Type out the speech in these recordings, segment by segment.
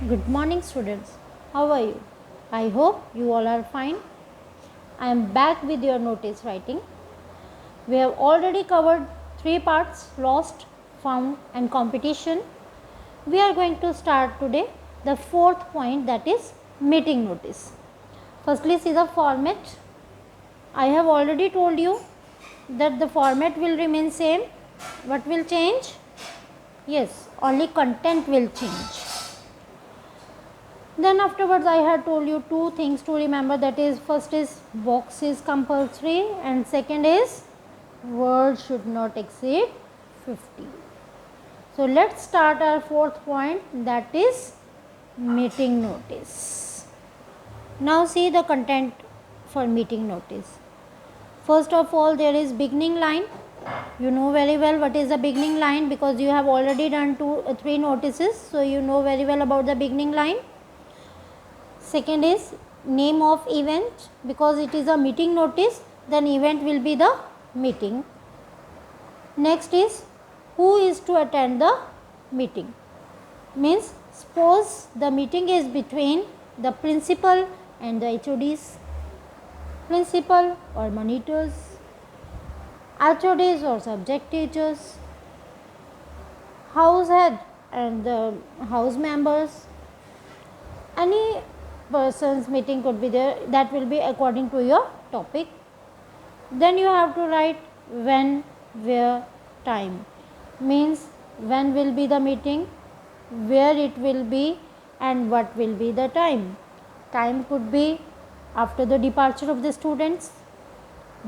Good morning, students. How are you? I hope you all are fine. I am back with your notice writing. We have already covered three parts: lost, found, and competition. We are going to start today the fourth point, that is meeting notice. Firstly, see the format. I have already told you that the format will remain same. What will change? Yes, only content will change. Then afterwards I had told you two things to remember, that is first is box is compulsory and second is word should not exceed 50. So let's start our fourth point, that is meeting notice. Now see the content for meeting notice. First of all, there is beginning line. You know very well what is the beginning line because you have already done three notices, so you know very well about the beginning line. Second is name of event, because it is a meeting notice, then event will be the meeting. Next is who is to attend the meeting, means suppose the meeting is between the principal and the HODs, principal or monitors, HODs or subject teachers, house head and the house members. Any person's meeting could be there, that will be according to your topic. Then you have to write when, where, time, means when will be the meeting, where it will be, and what will be the time. Time could be after the departure of the students,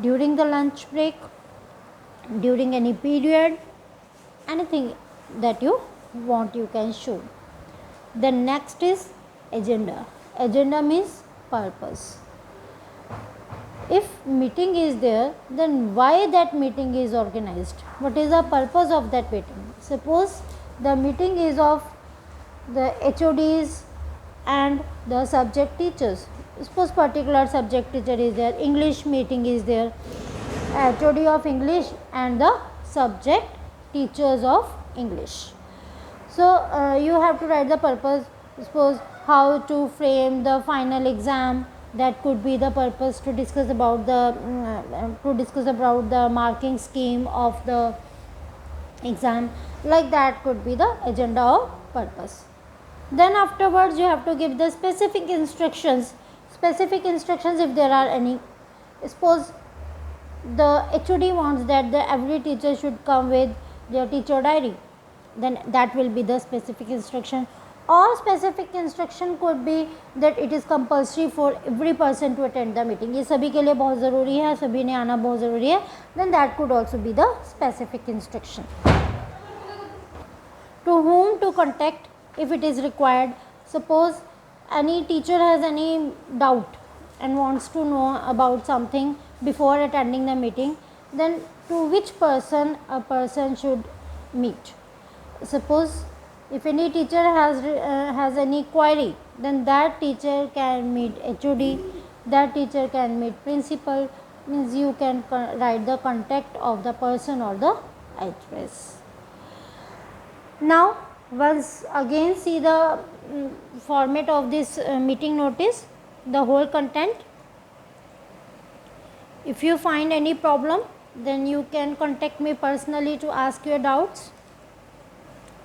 during the lunch break, during any period, anything that you want you can show. Then next is agenda. Agenda means purpose. If meeting is there, then why that meeting is organized? What is the purpose of that meeting? Suppose the meeting is of the HODs and the subject teachers. Suppose particular subject teacher is there, English meeting is there, HOD of English and the subject teachers of English. So you have to write the purpose. Suppose how to frame the final exam, that could be the purpose to discuss about the marking scheme of the exam, like that could be the agenda or purpose. Then afterwards you have to give the specific instructions if there are any. Suppose the HOD wants that every teacher should come with their teacher diary, then that will be the specific instruction. Or specific instruction could be that it is compulsory for every person to attend the meeting, ये सभी के लिए बहुत ज़रूरी है, सभी ने आना बहुत ज़रूरी है, then that could also be the specific instruction. To whom to contact if it is required. Suppose any teacher has any doubt and wants to know about something before attending the meeting, then to which person a person should meet. Suppose if any teacher has any query, then that teacher can meet HOD, that teacher can meet principal, means you can write the contact of the person or the address. Now once again see the format of this meeting notice, the whole content. If you find any problem, then you can contact me personally to ask your doubts.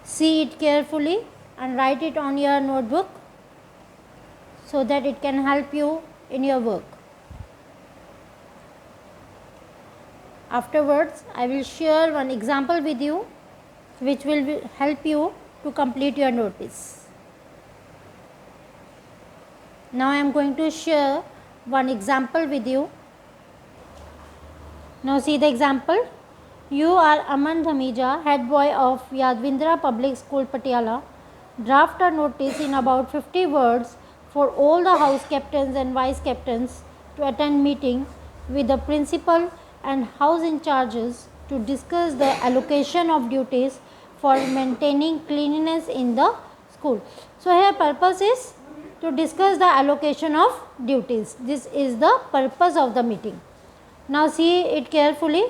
See it carefully and write it on your notebook so that it can help you in your work. Afterwards, I will share one example with you which will help you to complete your notice. Now I am going to share one example with you. Now see the example. You are Aman Dhamija, head boy of Yadvindra Public School, Patiala. Draft a notice in about 50 words for all the house captains and vice captains to attend meeting with the principal and house in charges to discuss the allocation of duties for maintaining cleanliness in the school. So here purpose is to discuss the allocation of duties. This is the purpose of the meeting. Now see it carefully.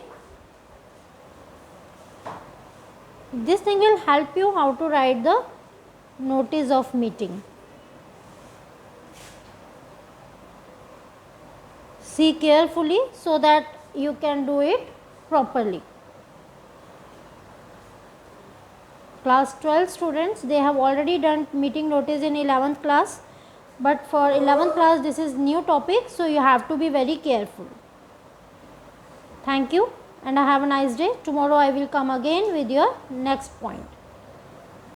This thing will help you how to write the notice of meeting. See carefully so that you can do it properly. Class 12 students, they have already done meeting notice in 11th class, but for 11th class this is new topic, so you have to be very careful. Thank you and have a nice day. Tomorrow I will come again with your next point.